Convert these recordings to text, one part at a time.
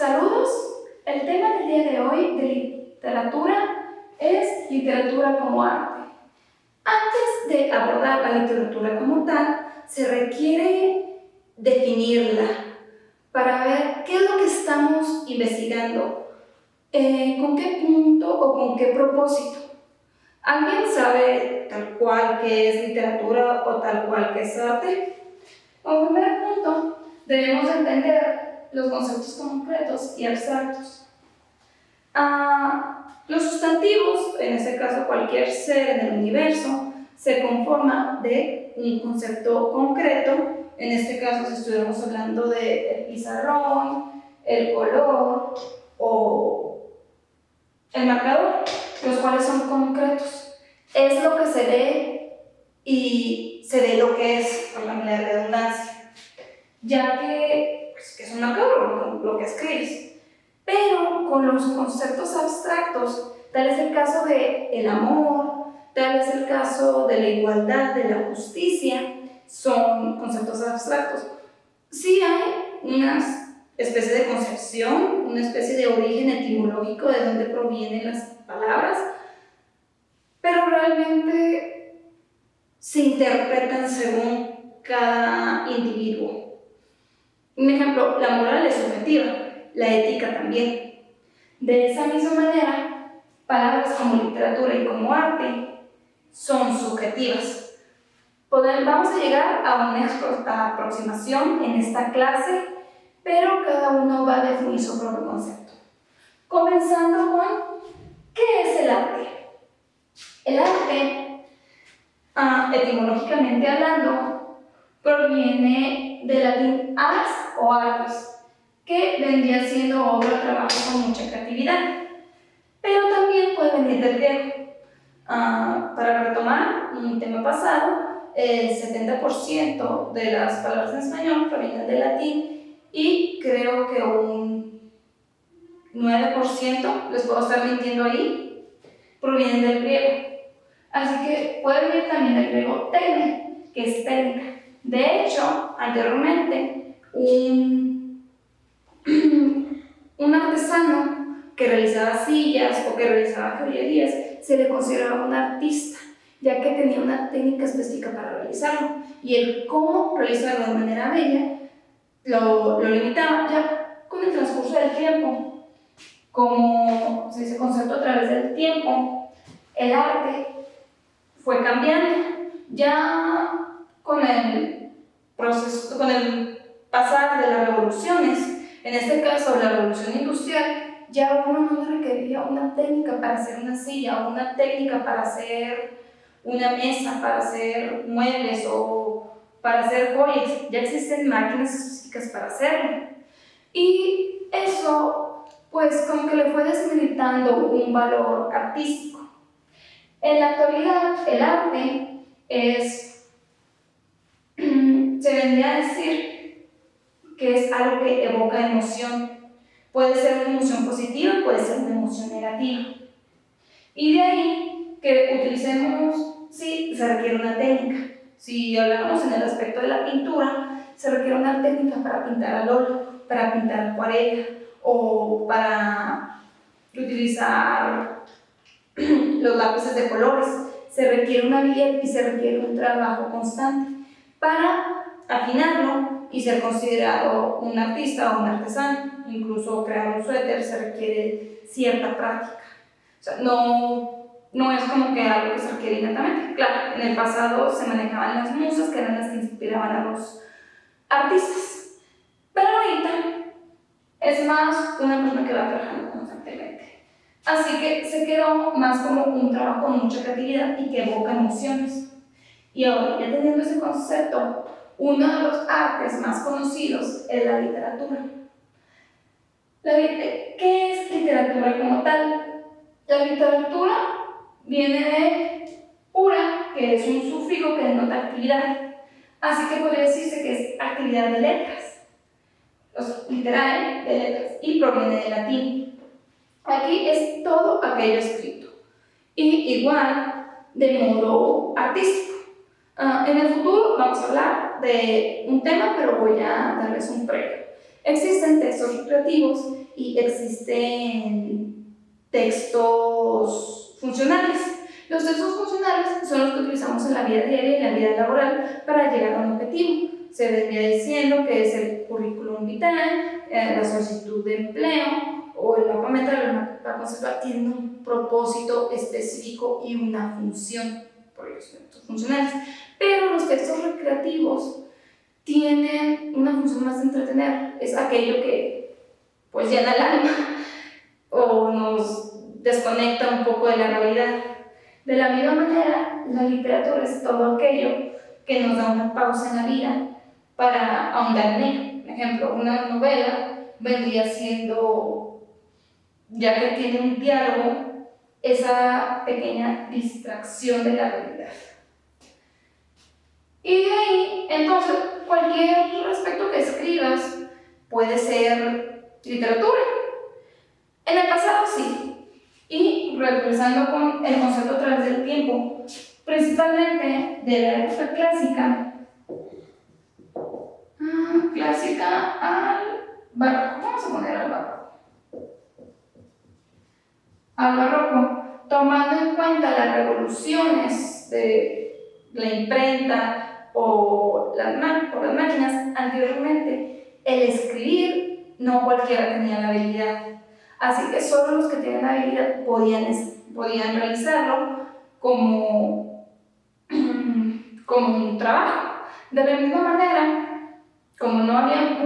Saludos, el tema del día de hoy de literatura es literatura como arte. Antes de abordar la literatura como tal, se requiere definirla para ver qué es lo que estamos investigando, con qué punto o con qué propósito. ¿Alguien sabe tal cual qué es literatura o tal cual qué es arte? Como primer punto, debemos entender los conceptos concretos y abstractos. Los sustantivos, en este caso cualquier ser en el universo, se conforma de un concepto concreto. En este caso, si estuviéramos hablando del pizarrón, el color o el marcador, los cuales son concretos. Es lo que se ve y se ve lo que es, por la redundancia, ya que es un marcador, lo que escribes. Pero con los conceptos abstractos, tal es el caso del amor, tal es el caso de la igualdad, de la justicia, son conceptos abstractos. Sí hay una especie de concepción, una especie de origen etimológico de dónde provienen las palabras, pero realmente se interpretan según cada individuo. Un ejemplo, la moral es subjetiva, la ética también. De esa misma manera, palabras como literatura y como arte son subjetivas. Vamos a llegar a una aproximación en esta clase, pero cada uno va a definir su propio concepto. Comenzando con, ¿qué es el arte? El arte, etimológicamente hablando, proviene del latín ars o artis, que vendría siendo obra o trabajo con mucha creatividad, pero también puede venir del griego. Para retomar un tema pasado, el 70% de las palabras en español provienen del latín y creo que un 9%, les puedo estar mintiendo ahí, provienen del griego. Así que puede venir también del griego tecne, que es técnica. De hecho, anteriormente, un artesano que realizaba sillas o que realizaba joyerías se le consideraba un artista, ya que tenía una técnica específica para realizarlo, y el cómo realizarlo de manera bella lo limitaba. Ya con el transcurso del tiempo, como se dice concepto a través del tiempo, el arte fue cambiando. Ya con el proceso, con el pasar de las revoluciones, en este caso la revolución industrial, ya uno no requería una técnica para hacer una silla, o una técnica para hacer una mesa, para hacer muebles o para hacer joyas. Ya existen máquinas específicas para hacerlo. Y eso, pues, como que le fue desmeditando un valor artístico. En la actualidad, el arte se vendría a decir que es algo que evoca emoción. Puede ser una emoción positiva, puede ser una emoción negativa. Y de ahí que utilicemos, sí, se requiere una técnica. Si hablamos en el aspecto de la pintura, se requiere una técnica para pintar al óleo, para pintar acuarela o para utilizar los lápices de colores. Se requiere una habilidad y se requiere un trabajo constante para afinarlo y ser considerado un artista o un artesano. Incluso crear un suéter se requiere cierta práctica. O sea, no es como que algo que se requiere innatamente. Claro, en el pasado se manejaban las musas, que eran las que inspiraban a los artistas. Pero ahorita es más una persona que va trabajando constantemente. Así que se quedó más como un trabajo con mucha creatividad y que evoca emociones. Y ahora, ya teniendo ese concepto, uno de los artes más conocidos es la literatura. ¿Qué es literatura como tal? La literatura viene de pura, que es un sufijo que denota actividad. Así que podría decirse que es actividad de letras. Literal, de letras, y proviene del latín. Aquí es todo aquello escrito. Y igual, de modo artístico. En el futuro vamos a hablar de un tema, pero voy a darles un previo. Existen textos recreativos y existen textos funcionales. Los textos funcionales son los que utilizamos en la vida diaria y en la vida laboral para llegar a un objetivo. Se vendría diciendo que es el currículum vitae, la solicitud de empleo o el mapa mental o el mapa conceptual. Tiene un propósito específico y una función, por los textos funcionales. Pero los textos recreativos tienen una función más de entretener. Es aquello que pues llena el alma o nos desconecta un poco de la realidad. De la misma manera, la literatura es todo aquello que nos da una pausa en la vida para ahondar en ella. Por ejemplo, una novela vendría siendo, ya que tiene un diálogo, esa pequeña distracción de la realidad. Y de ahí, entonces, cualquier aspecto que escribas puede ser literatura. En el pasado sí. Y regresando con el concepto a través del tiempo, principalmente de la época clásica al barroco. Vamos a poner al barroco. Al barroco, tomando en cuenta las revoluciones de la imprenta o las máquinas, anteriormente el escribir no cualquiera tenía la habilidad. Así que solo los que tienen habilidad podían realizarlo como un trabajo. De la misma manera, como no había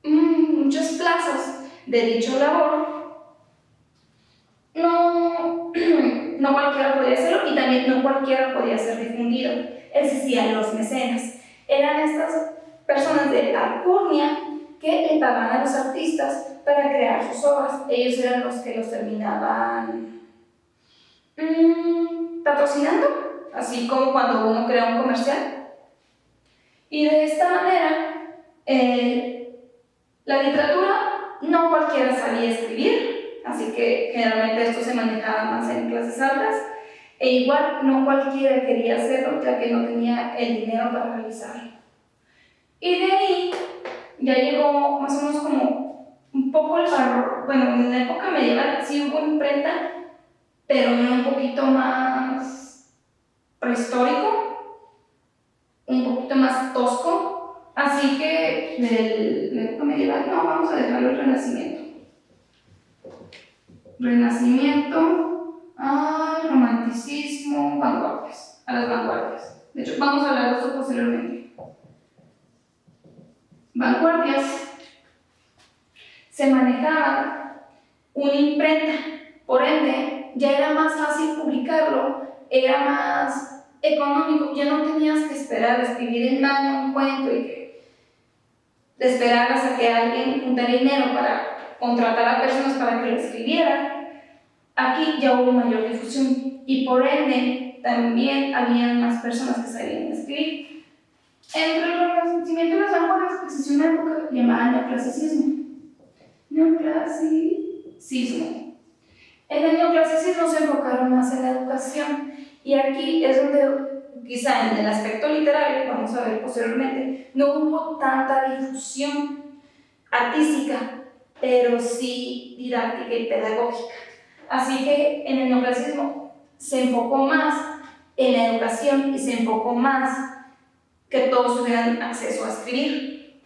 muchas plazas de dicho labor, no cualquiera podía hacerlo y también no cualquiera podía ser difundido. Existían los mecenas. Eran estas personas de alcurnia que le pagaban a los artistas para crear sus obras. Ellos eran los que los terminaban patrocinando, así como cuando uno crea un comercial. Y de esta manera, la literatura no cualquiera sabía escribir, así que generalmente esto se manejaba más en clases altas, e igual no cualquiera quería hacerlo, ya que no tenía el dinero para realizarlo. Y de ahí ya llegó más o menos como un poco el barroco. Bueno, en la época medieval sí hubo imprenta, pero un poquito más prehistórico, un poquito más tosco. Así que de la época medieval no, vamos a dejarlo el Renacimiento. Renacimiento al Romanticismo, vanguardias, a las vanguardias. De hecho, vamos a hablar de eso posteriormente. Vanguardias, se manejaba una imprenta, por ende ya era más fácil publicarlo, era más económico, ya no tenías que esperar a escribir en mano un cuento y que esperaras a que alguien juntara dinero para contratar a personas para que lo escribieran. Aquí ya hubo mayor difusión y por ende también había más personas que sabían escribir. Entre el Renacimiento y las vanguardias existió una época llamada neoclasicismo. En el neoclasicismo se enfocaron más en la educación y aquí es donde quizá en el aspecto literario, vamos a ver posteriormente, no hubo tanta difusión artística, pero sí didáctica y pedagógica. Así que en el neoclasicismo se enfocó más en la educación y se enfocó más que todos tuvieran acceso a escribir.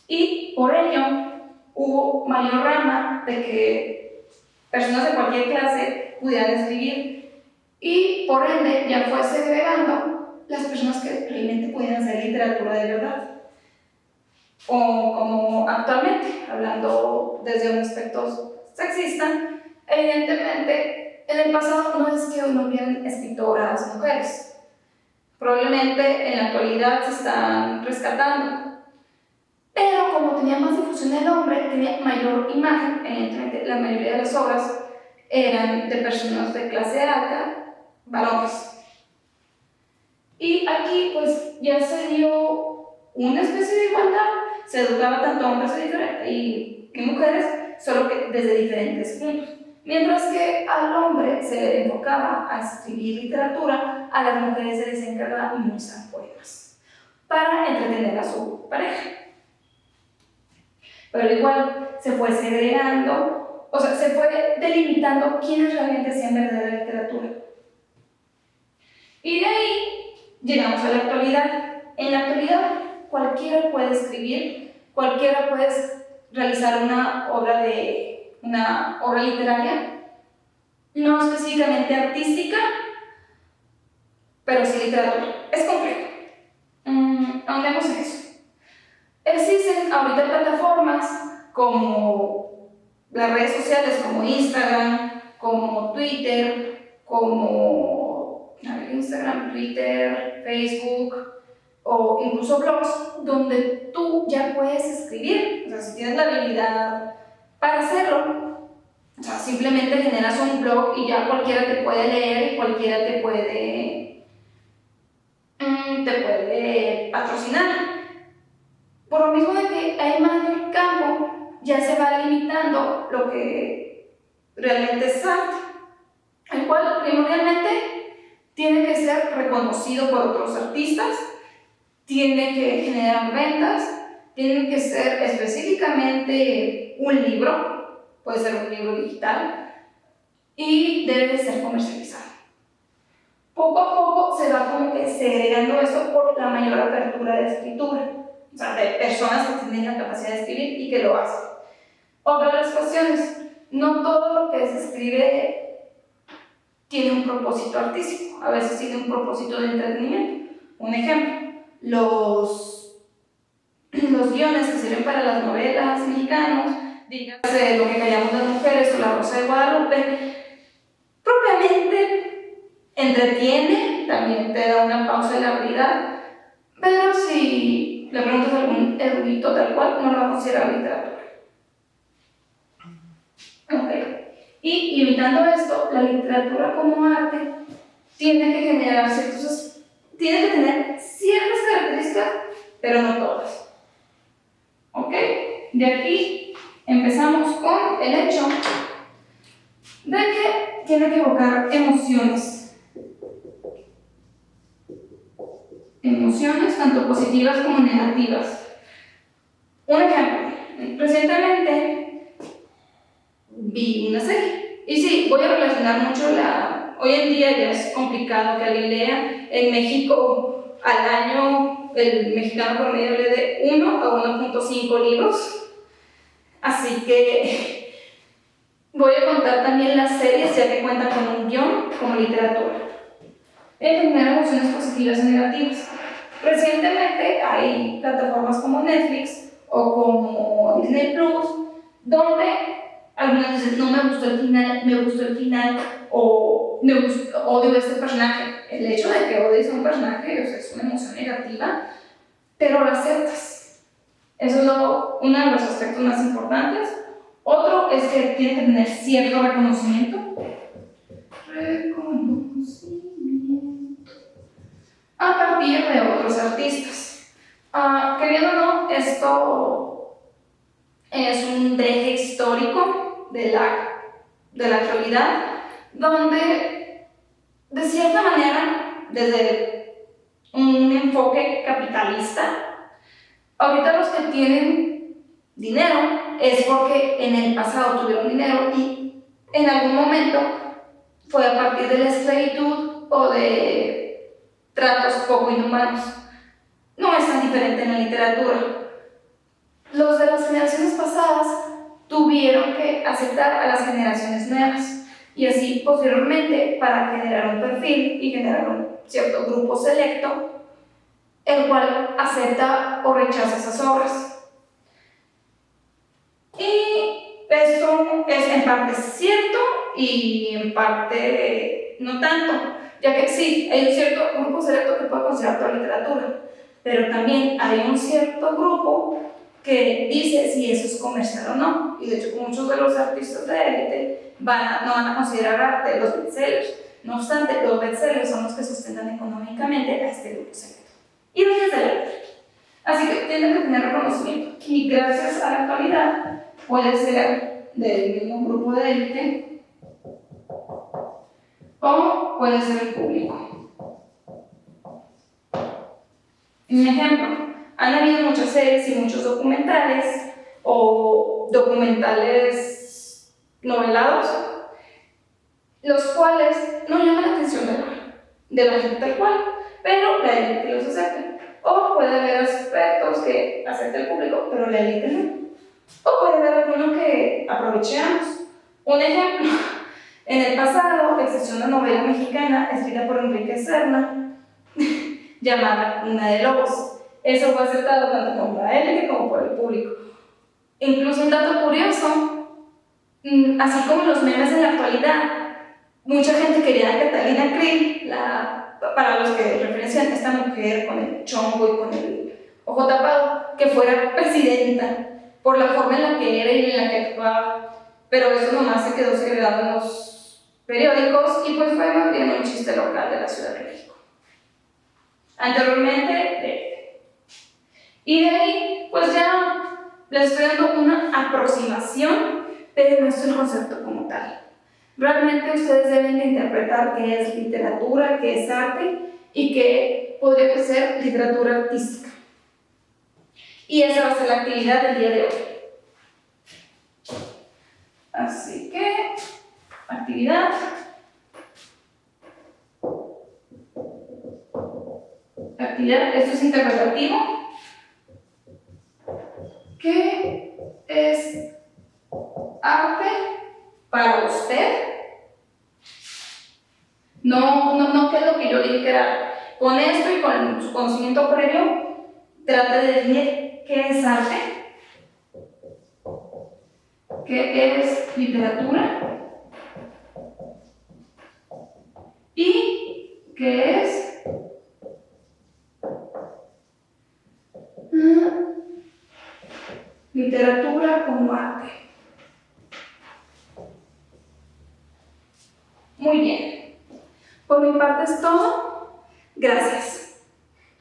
Y por ello hubo mayor rama de que personas de cualquier clase pudieran escribir y por ende ya fue segregando las personas que realmente pudieran hacer literatura de verdad. O como actualmente, hablando desde un aspecto sexista, evidentemente en el pasado no es que no hubieran escritoras mujeres. Probablemente en la actualidad se están rescatando, pero como tenía más difusión el hombre, tenía mayor imagen. Evidentemente la mayoría de las obras eran de personas de clase alta, varones. Y aquí pues ya se dio una especie de igualdad, se educaba tanto a hombres y mujeres, solo que desde diferentes puntos. Mientras que al hombre se le enfocaba a escribir literatura, a las mujeres se les encargaba muchos poemas. para entretener a su pareja. Pero igual se fue segregando, o sea, se fue delimitando quiénes realmente hacían verdadera literatura. Y de ahí llegamos a la actualidad. En la actualidad cualquiera puede escribir, cualquiera puede realizar una obra literaria, no específicamente artística, pero sí literatura. Es complejo. Ahondemos en eso. Existen ahorita plataformas como las redes sociales, como Instagram, como Twitter, Instagram, Twitter, Facebook o incluso blogs, donde tú ya puedes escribir. O sea, si tienes la habilidad para hacerlo, o sea, simplemente generas un blog y ya cualquiera te puede leer y cualquiera te puede patrocinar. Por lo mismo de que hay mayor campo, ya se va limitando lo que realmente es arte, el cual primordialmente tiene que ser reconocido por otros artistas, tiene que generar ventas, tiene que ser específicamente un libro, puede ser un libro digital, y debe de ser comercializado. Poco a poco se va como que segregando esto por la mayor apertura de escritura, o sea, de personas que tienen la capacidad de escribir y que lo hacen. Otra de las cuestiones, no todo lo que se escribe tiene un propósito artístico, a veces tiene un propósito de entretenimiento. Un ejemplo, los guiones que sirven para las novelas mexicanos, dígase Lo que callamos las mujeres o La Rosa de Guadalupe, propiamente entretiene, también te da una pausa en la habilidad, pero si le preguntas a algún erudito tal cual, no lo va a considerar literatura. Y limitando esto, la literatura como arte tiene que generar tiene que tener ciertas características, pero no todas. De aquí empezamos con el hecho de que tiene que evocar emociones. Emociones tanto positivas como negativas. Un ejemplo, recientemente vi una serie. Y sí, voy a relacionar mucho hoy en día ya es complicado que alguien lea. En México, al año, el mexicano promedio lee de 1 a 1.5 libros. Así que voy a contar también las series, ya que cuentan con un guión como literatura. Tener emociones positivas y negativas. Recientemente hay plataformas como Netflix o como Disney Plus, donde algunas dicen, no me gustó el final, o odio a este personaje. El hecho de que odies a un personaje, o sea, es una emoción negativa, pero lo aceptas. Eso es uno de los aspectos más importantes. Otro es que tiene que tener cierto reconocimiento. A partir de otros artistas. Queriendo o no, esto es un deje histórico de la actualidad, donde de cierta manera, desde un enfoque capitalista, ahorita los que tienen dinero es porque en el pasado tuvieron dinero y en algún momento fue a partir de la esclavitud o de tratos poco inhumanos. No es tan diferente en la literatura. Los de las generaciones pasadas tuvieron que aceptar a las generaciones nuevas y así posteriormente para generar un perfil y generar un cierto grupo selecto el cual acepta o rechaza esas obras. Y esto es en parte cierto y en parte no tanto, ya que sí, hay un cierto grupo selecto que puede considerar toda literatura, pero también hay un cierto grupo que dice si eso es comercial o no, y de hecho muchos de los artistas de élite no van a considerar arte los bestsellers. No obstante, los bestsellers son los que sustentan económicamente a este grupo selecto. Y no es de la letra. Así que tienen que tener reconocimiento. Y gracias a la actualidad, puede ser del mismo grupo de élite o puede ser el público. Un ejemplo, han habido muchas series y muchos documentales o documentales novelados, los cuales no llaman la atención de la gente tal cual, pero la élite los acepta. O puede haber aspectos que acepta el público, pero la élite no. O puede haber alguno que aprovechemos. Un ejemplo, en el pasado existió una novela mexicana escrita por Enrique Serna llamada Cuna de Lobos. Eso fue aceptado tanto por la élite como por el público. Incluso un dato curioso, así como los memes en la actualidad, mucha gente quería a Catalina Krill, para los que referencian a esta mujer con el chongo y con el ojo tapado, que fuera presidenta por la forma en la que era y en la que actuaba, pero eso nomás se quedó segregado en los periódicos y pues fue más bien un chiste local de la Ciudad de México. Anteriormente, y de ahí, pues ya les estoy dando una aproximación, pero no es un concepto como tal. Realmente ustedes deben de interpretar qué es literatura, qué es arte y qué podría ser literatura artística. Y esa va a ser la actividad del día de hoy. Así que, actividad. Actividad, esto es interpretativo. ¿Qué es arte para usted? No qué es lo que yo dije que era. Con esto y con su conocimiento previo, trate de definir qué es arte, qué es literatura y qué es literatura como arte. Muy bien. Por mi parte es todo. Gracias.